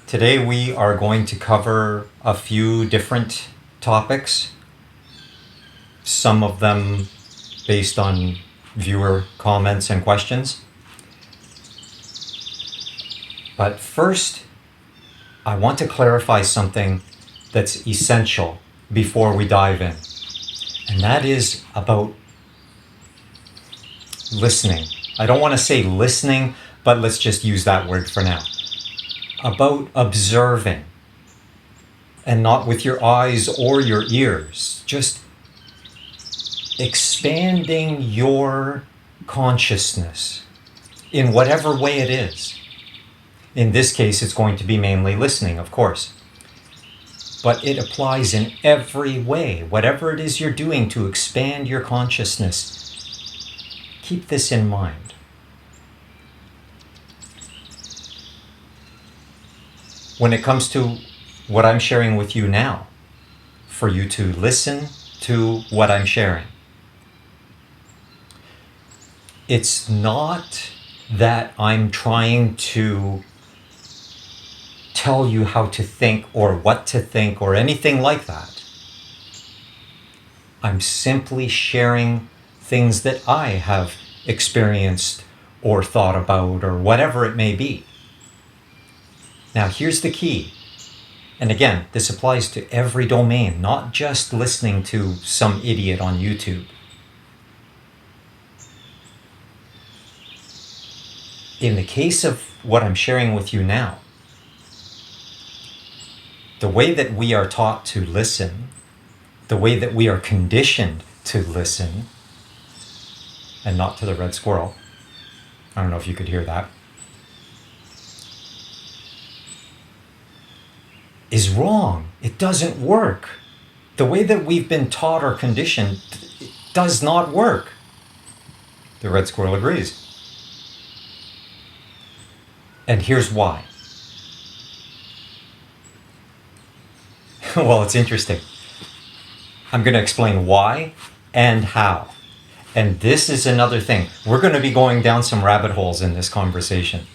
Today we are going to cover a few different topics, some of them based on viewer comments and questions. But first, I want to clarify something that's essential before we dive in, and that is about listening. I don't want to say listening, but let's just use that word for now. About observing, and not with your eyes or your ears, just expanding your consciousness in whatever way it is. In this case, it's going to be mainly listening, of course. But it applies in every way. Whatever it is you're doing to expand your consciousness, keep this in mind. When it comes to what I'm sharing with you now, for you to listen to what I'm sharing, it's not that I'm trying to tell you how to think or what to think or anything like that. I'm simply sharing things that I have experienced or thought about or whatever it may be. Now, here's the key. And again, this applies to every domain, not just listening to some idiot on YouTube. In the case of what I'm sharing with you now, the way that we are taught to listen, the way that we are conditioned to listen, and not to the red squirrel. I don't know if you could hear that. Is wrong. It doesn't work. The way that we've been taught or conditioned does not work. The red squirrel agrees. And here's why. Well, it's interesting. I'm going to explain why and how. And this is another thing. We're going to be going down some rabbit holes in this conversation.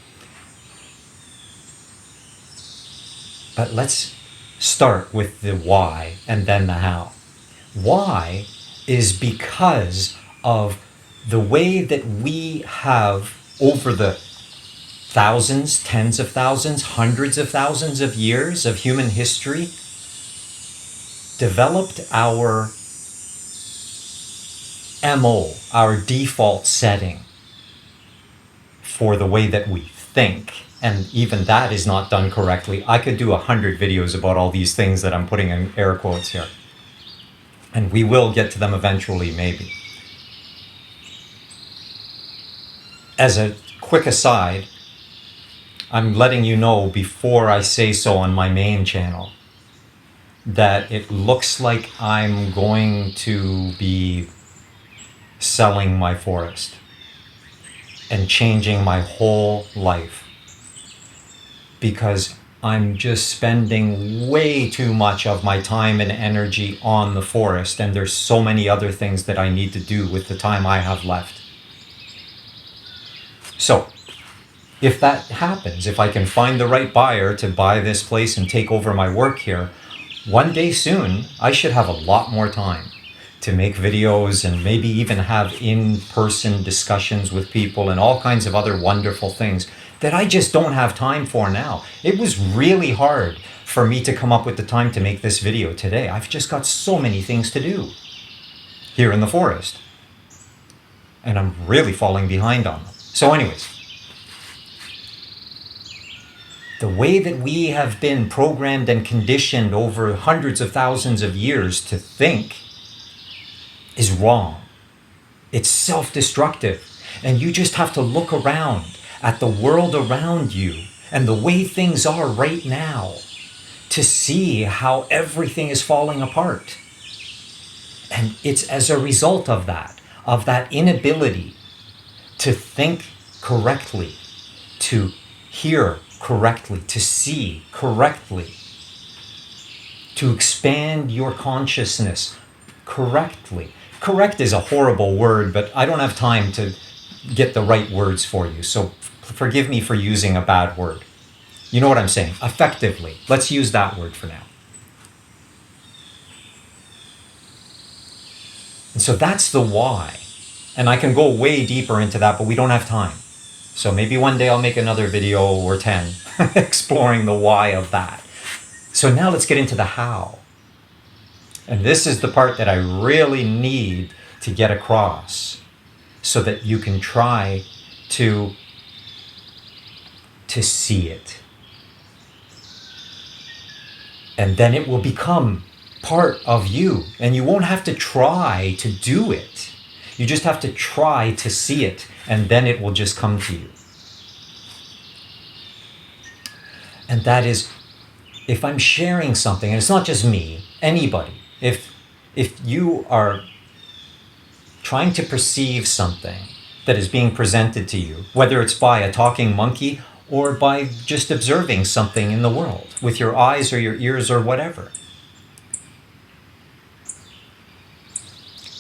But let's start with the why and then the how. Why is because of the way that we have, over the thousands, tens of thousands, hundreds of thousands of years of human history, developed our MO, our default setting for the way that we think. And even that is not done correctly. I could do 100 videos about all these things that I'm putting in air quotes here. And we will get to them eventually, maybe. As a quick aside, I'm letting you know before I say so on my main channel that it looks like I'm going to be selling my forest and changing my whole life. Because I'm just spending way too much of my time and energy on the forest, and there's so many other things that I need to do with the time I have left. So, if that happens, if I can find the right buyer to buy this place and take over my work here, one day soon, I should have a lot more time to make videos and maybe even have in-person discussions with people and all kinds of other wonderful things that I just don't have time for now. It was really hard for me to come up with the time to make this video today. I've just got so many things to do here in the forest. And I'm really falling behind on them. So anyways, the way that we have been programmed and conditioned over hundreds of thousands of years to think is wrong. It's self-destructive. And you just have to look around at the world around you and the way things are right now to see how everything is falling apart. And it's as a result of that inability to think correctly, to hear correctly, to see correctly, to expand your consciousness correctly. Correct is a horrible word, but I don't have time to get the right words for you. So forgive me for using a bad word. You know what I'm saying? Effectively. Let's use that word for now. And so that's the why. And I can go way deeper into that, but we don't have time. So maybe one day I'll make another video or 10 exploring the why of that. So now let's get into the how. And this is the part that I really need to get across so that you can try to see it. And then it will become part of you, and you won't have to try to do it. You just have to try to see it, and then it will just come to you. And that is, if I'm sharing something, and it's not just me, anybody, if you are trying to perceive something that is being presented to you, whether it's by a talking monkey or by just observing something in the world with your eyes or your ears or whatever,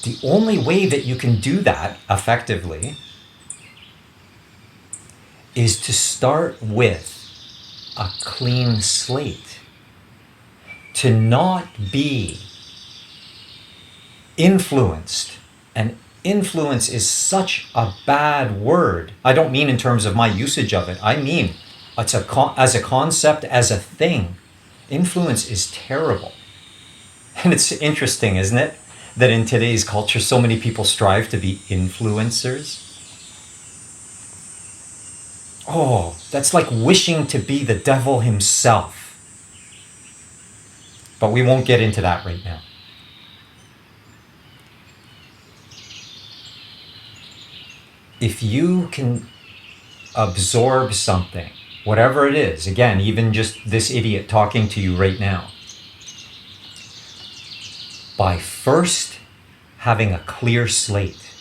the only way that you can do that effectively is to start with a clean slate. To not be influenced. And influence is such a bad word. I don't mean in terms of my usage of it. I mean as a concept, as a thing. Influence is terrible. And it's interesting, isn't it, that in today's culture so many people strive to be influencers? Oh, that's like wishing to be the devil himself. But we won't get into that right now. If you can absorb something, whatever it is, again, even just this idiot talking to you right now, by first having a clear slate,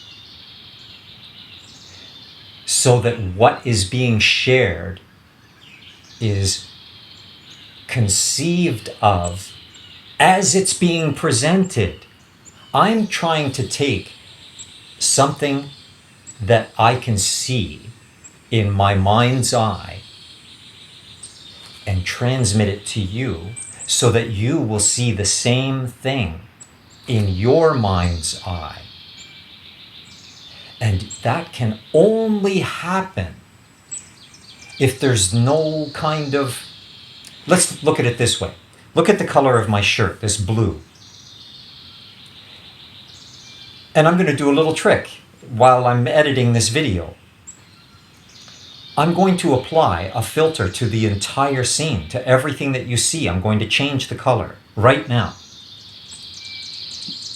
so that what is being shared is conceived of as it's being presented. I'm trying to take something that I can see in my mind's eye and transmit it to you so that you will see the same thing in your mind's eye. And that can only happen if there's no kind of... Let's look at it this way. Look at the color of my shirt, this blue. And I'm going to do a little trick while I'm editing this video. I'm going to apply a filter to the entire scene, to everything that you see. I'm going to change the color right now.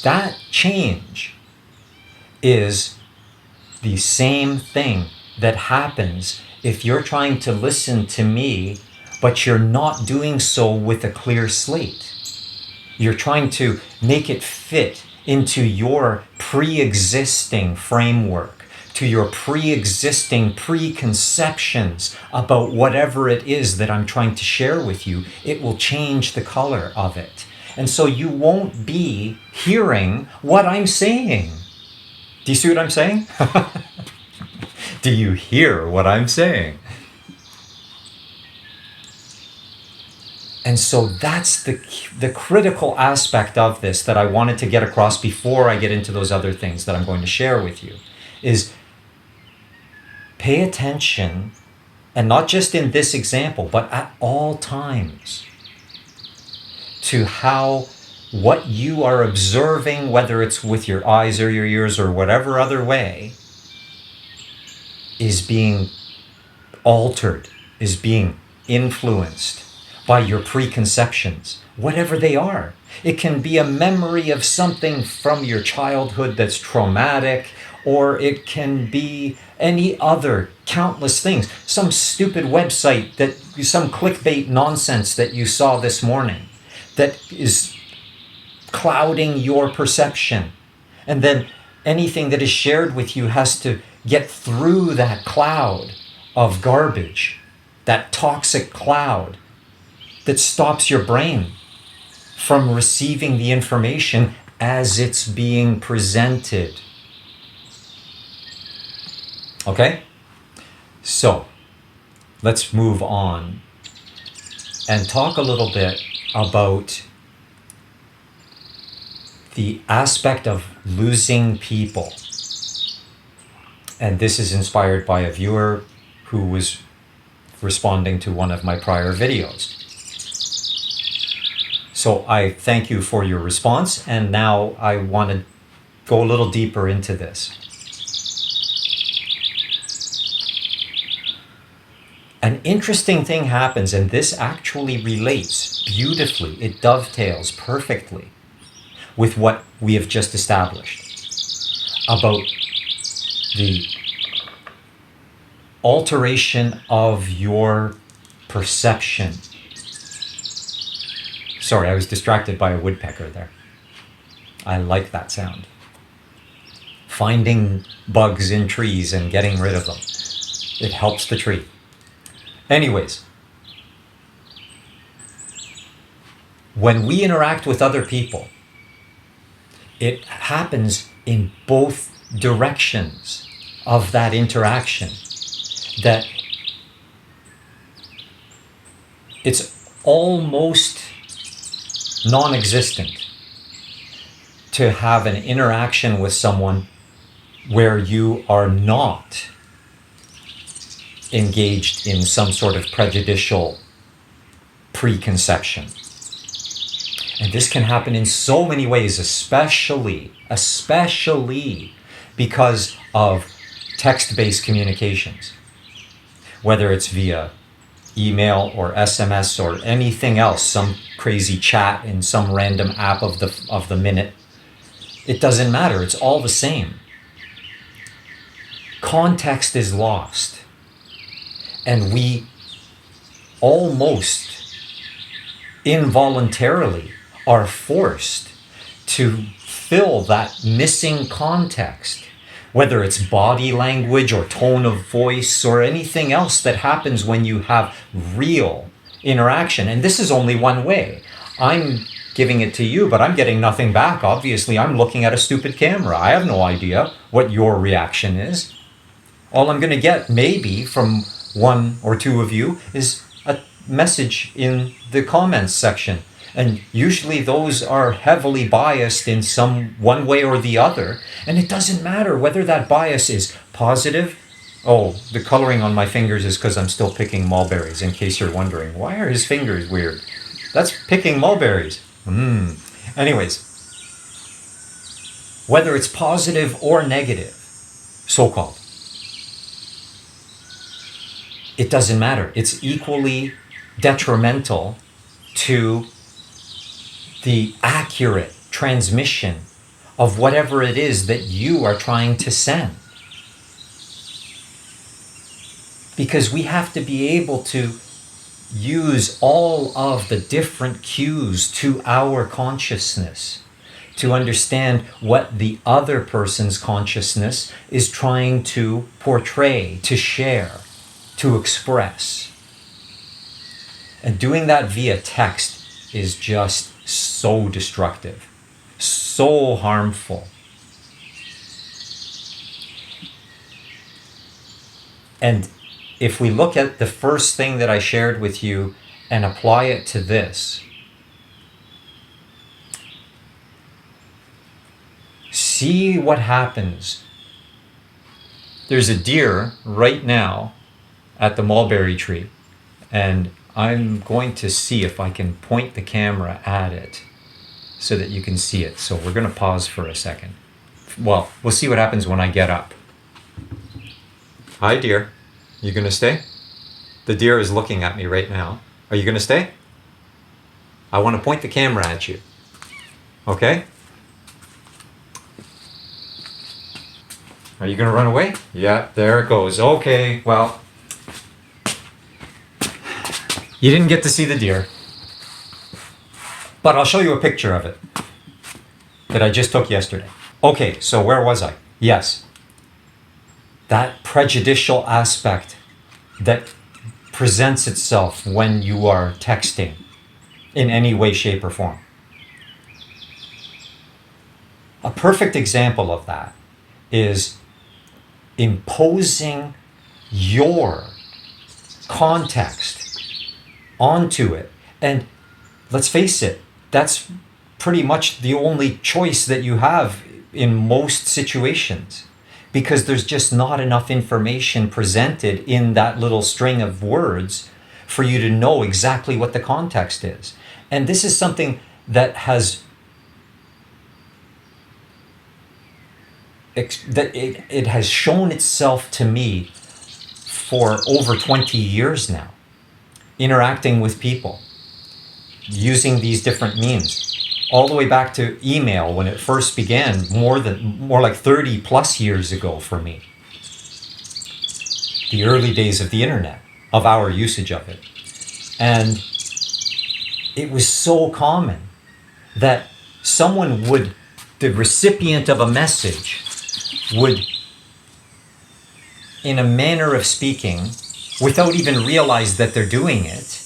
That change is the same thing that happens if you're trying to listen to me, but you're not doing so with a clear slate. You're trying to make it fit into your pre-existing framework, to your pre-existing preconceptions about whatever it is that I'm trying to share with you. It will change the color of it. And so you won't be hearing what I'm saying. Do you see what I'm saying? Do you hear what I'm saying? And so that's the critical aspect of this that I wanted to get across before I get into those other things that I'm going to share with you, is pay attention, and not just in this example, but at all times, to how what you are observing, whether it's with your eyes or your ears or whatever other way, is being altered, is being influenced by your preconceptions, whatever they are. It can be a memory of something from your childhood that's traumatic, or it can be any other countless things. Some stupid website, some clickbait nonsense that you saw this morning that is clouding your perception. And then anything that is shared with you has to get through that cloud of garbage, that toxic cloud that stops your brain from receiving the information as it's being presented. Okay? So, let's move on and talk a little bit about the aspect of losing people. And this is inspired by a viewer who was responding to one of my prior videos. So I thank you for your response, and now I want to go a little deeper into this. An interesting thing happens, and this actually relates beautifully. It dovetails perfectly with what we have just established about the alteration of your perception. Sorry, I was distracted by a woodpecker there. I like that sound. Finding bugs in trees and getting rid of them. It helps the tree. Anyways, when we interact with other people, it happens in both directions of that interaction, that it's almost non-existent to have an interaction with someone where you are not engaged in some sort of prejudicial preconception. And this can happen in so many ways, especially because of text-based communications, whether it's via email or SMS or anything else, some crazy chat in some random app of the minute. It doesn't matter. It's all the same. Context is lost. And we almost involuntarily are forced to fill that missing context, whether it's body language or tone of voice or anything else that happens when you have real interaction. And this is only one way. I'm giving it to you, but I'm getting nothing back. Obviously, I'm looking at a stupid camera. I have no idea what your reaction is. All I'm going to get, maybe from one or two of you, is a message in the comments section. And usually those are heavily biased in some one way or the other. And it doesn't matter whether that bias is positive. Oh, the coloring on my fingers is because I'm still picking mulberries, in case you're wondering. Why are his fingers weird? That's picking mulberries. Anyways, whether it's positive or negative, so-called, it doesn't matter. It's equally detrimental to the accurate transmission of whatever it is that you are trying to send. Because we have to be able to use all of the different cues to our consciousness to understand what the other person's consciousness is trying to portray, to share, to express. And doing that via text is just so destructive, so harmful. And if we look at the first thing that I shared with you and apply it to this, see what happens. There's a deer right now at the mulberry tree, and I'm going to see if I can point the camera at it so that you can see it. So we're going to pause for a second. Well, we'll see what happens when I get up. Hi, deer. You going to stay? The deer is looking at me right now. Are you going to stay? I want to point the camera at you. Okay? Are you going to run away? Yeah, there it goes. Okay, well, you didn't get to see the deer, but I'll show you a picture of it that I just took yesterday. Okay, so where was I? Yes. That prejudicial aspect that presents itself when you are texting in any way, shape, or form. A perfect example of that is imposing your context onto it And let's face it, that's pretty much the only choice that you have in most situations, because there's just not enough information presented in that little string of words for you to know exactly what the context is. And this is something that it has shown itself to me for over 20 years now, interacting with people, using these different means, all the way back to email when it first began, more like 30 plus years ago for me. The early days of the internet, of our usage of it. And it was so common that the recipient of a message would, in a manner of speaking, without even realize that they're doing it,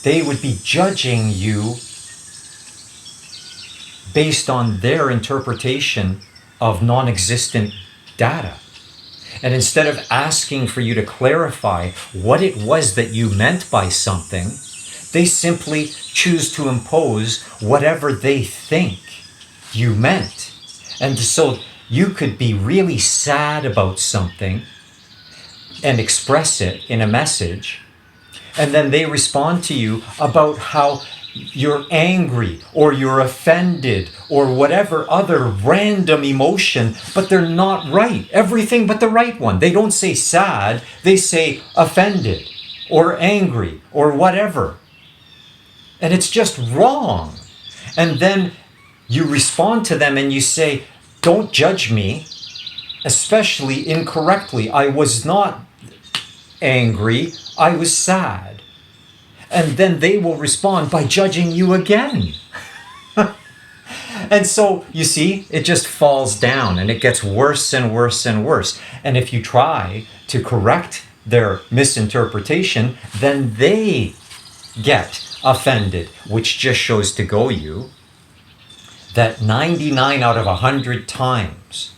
they would be judging you based on their interpretation of non-existent data. And instead of asking for you to clarify what it was that you meant by something, they simply choose to impose whatever they think you meant. And so you could be really sad about something and express it in a message, and then they respond to you about how you're angry or you're offended or whatever other random emotion, but they're not right. Everything but the right one. They don't say sad, they say offended or angry or whatever. And it's just wrong. And then you respond to them and you say, don't judge me, especially incorrectly. I was not angry, I was sad. And then they will respond by judging you again. And so, you see, it just falls down and it gets worse and worse and worse. And if you try to correct their misinterpretation, then they get offended, which just shows to go you that 99 out of 100 times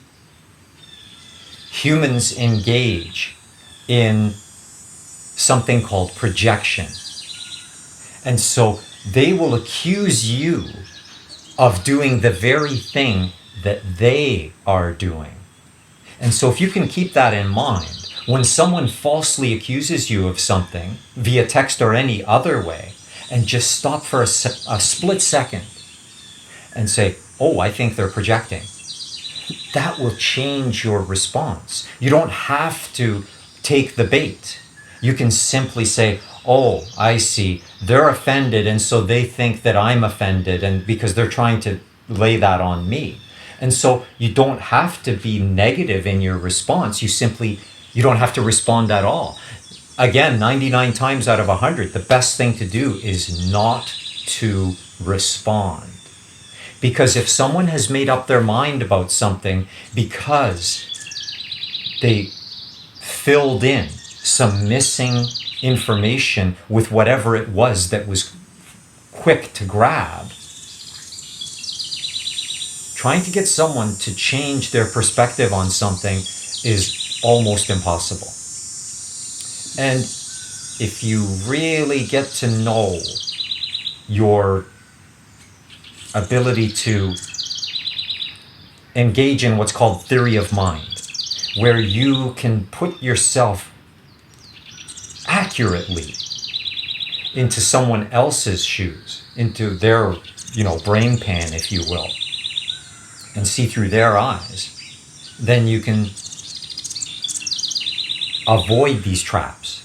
humans engage in something called projection. And so they will accuse you of doing the very thing that they are doing. And so if you can keep that in mind, when someone falsely accuses you of something via text or any other way, and just stop for a split second and say, oh, I think they're projecting, that will change your response. You don't have to take the bait. You can simply say, oh, I see, they're offended, and so they think that I'm offended, and because they're trying to lay that on me. And so you don't have to be negative in your response. You don't have to respond at all. Again, 99 times out of 100, the best thing to do is not to respond. Because if someone has made up their mind about something because they filled in some missing information with whatever it was that was quick to grab, trying to get someone to change their perspective on something is almost impossible. And if you really get to know your ability to engage in what's called theory of mind, where you can put yourself accurately into someone else's shoes, into their, brain pan, if you will, and see through their eyes, then you can avoid these traps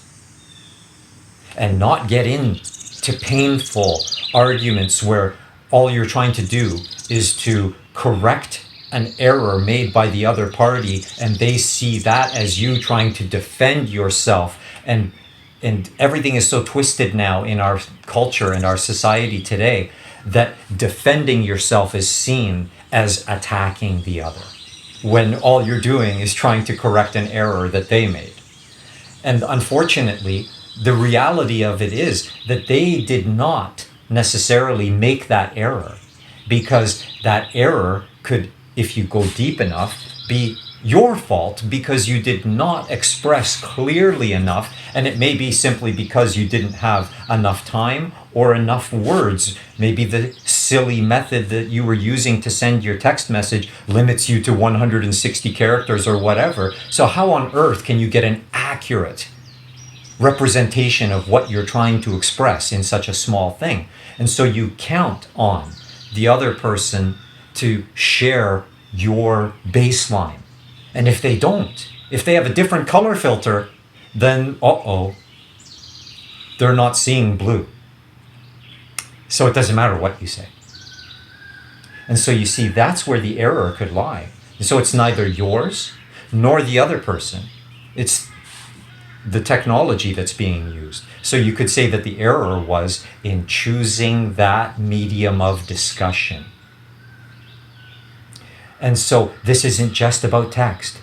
and not get into painful arguments where all you're trying to do is to correct an error made by the other party, and they see that as you trying to defend yourself. And everything is so twisted now in our culture and our society today that defending yourself is seen as attacking the other, when all you're doing is trying to correct an error that they made. And unfortunately, the reality of it is that they did not necessarily make that error, because that error could, if you go deep enough, be your fault because you did not express clearly enough, and it may be simply because you didn't have enough time or enough words. Maybe the silly method that you were using to send your text message limits you to 160 characters or whatever. So how on earth can you get an accurate representation of what you're trying to express in such a small thing? And so you count on the other person to share your baseline. And if they don't, if they have a different color filter, then they're not seeing blue. So it doesn't matter what you say. And so you see, that's where the error could lie. And so it's neither yours nor the other person. It's the technology that's being used. So you could say that the error was in choosing that medium of discussion. And so this isn't just about text.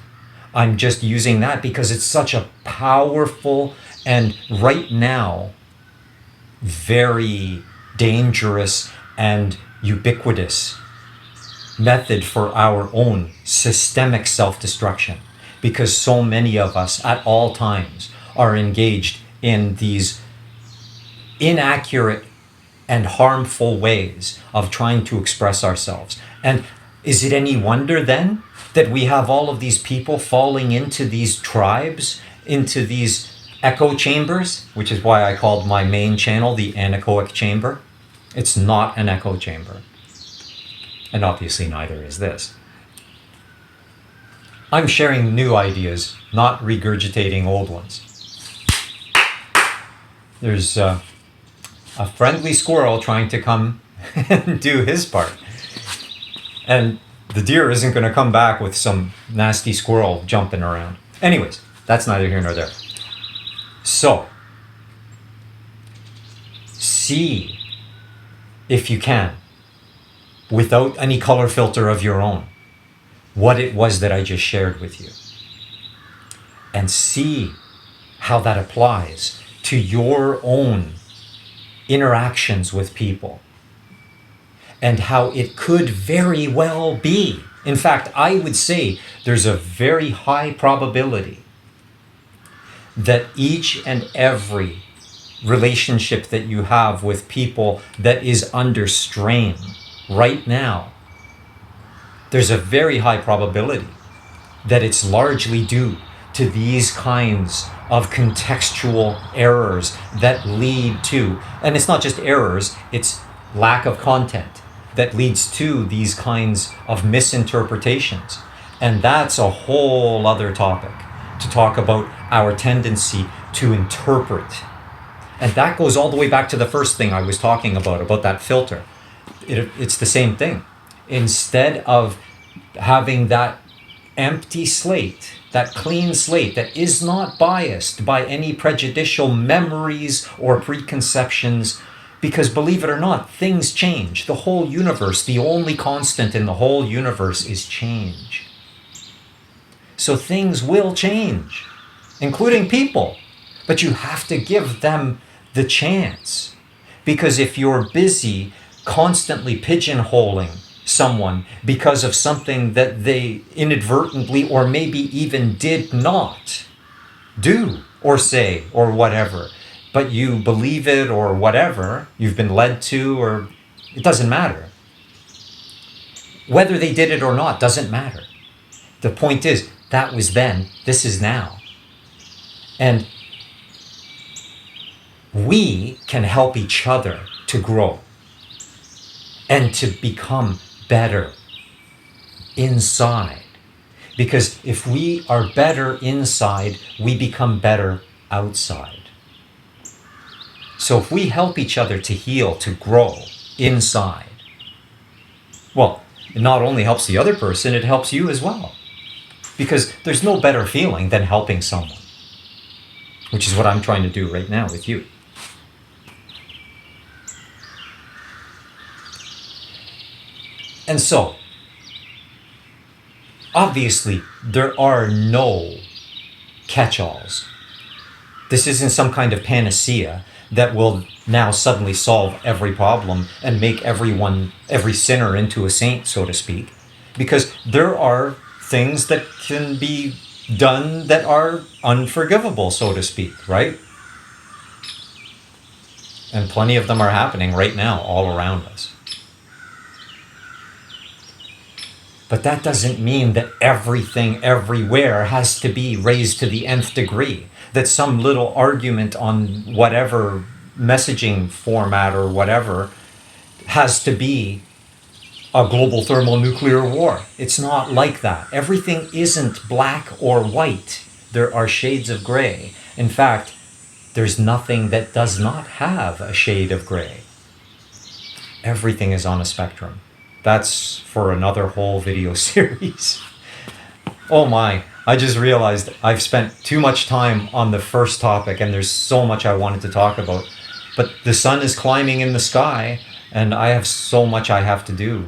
I'm just using that because it's such a powerful and right now very dangerous and ubiquitous method for our own systemic self-destruction, because so many of us at all times are engaged in these inaccurate and harmful ways of trying to express ourselves. And is it any wonder then that we have all of these people falling into these tribes, into these echo chambers, which is why I called my main channel the anechoic chamber? It's not an echo chamber. And obviously neither is this. I'm sharing new ideas, not regurgitating old ones. There's a friendly squirrel trying to come and do his part. And the deer isn't going to come back with some nasty squirrel jumping around. Anyways, that's neither here nor there. So, see if you can, without any color filter of your own, what it was that I just shared with you. And see how that applies to your own interactions with people. And how it could very well be. In fact, I would say there's a very high probability that each and every relationship that you have with people that is under strain right now, there's a very high probability that it's largely due to these kinds of contextual errors that lead to, and it's not just errors, it's lack of content that leads to these kinds of misinterpretations. And that's a whole other topic to talk about our tendency to interpret. And that goes all the way back to the first thing I was talking about that filter. It's the same thing. Instead of having that empty slate, that clean slate that is not biased by any prejudicial memories or preconceptions, because believe it or not, things change. The whole universe, the only constant in the whole universe is change. So things will change, including people. But you have to give them the chance. Because if you're busy constantly pigeonholing someone because of something that they inadvertently or maybe even did not do or say or whatever, but you believe it or whatever, you've been led to, or it doesn't matter. Whether they did it or not doesn't matter. The point is, that was then, this is now. And we can help each other to grow and to become better inside. Because if we are better inside, we become better outside. So if we help each other to heal, to grow inside, well, it not only helps the other person, it helps you as well. Because there's no better feeling than helping someone, which is what I'm trying to do right now with you. And so, obviously, there are no catch-alls. This isn't some kind of panacea that will now suddenly solve every problem and make every sinner into a saint, so to speak. Because there are things that can be done that are unforgivable, so to speak, right? And plenty of them are happening right now all around us. But that doesn't mean that everything everywhere has to be raised to the nth degree, that some little argument on whatever messaging format or whatever has to be a global thermonuclear war. It's not like that. Everything isn't black or white. There are shades of gray. In fact, there's nothing that does not have a shade of gray. Everything is on a spectrum. That's for another whole video series. Oh my, I just realized I've spent too much time on the first topic and there's so much I wanted to talk about. But the sun is climbing in the sky and I have so much I have to do.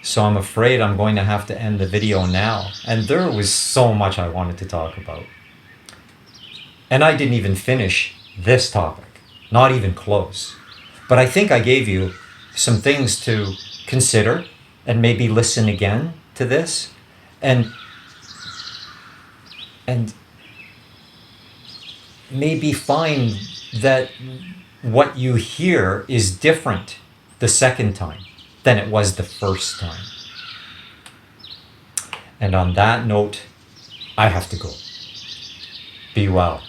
So I'm afraid I'm going to have to end the video now. And there was so much I wanted to talk about. And I didn't even finish this topic, not even close. But I think I gave you some things to consider and maybe listen again to this and maybe find that what you hear is different the second time than it was the first time. And on that note, I have to go. Be well.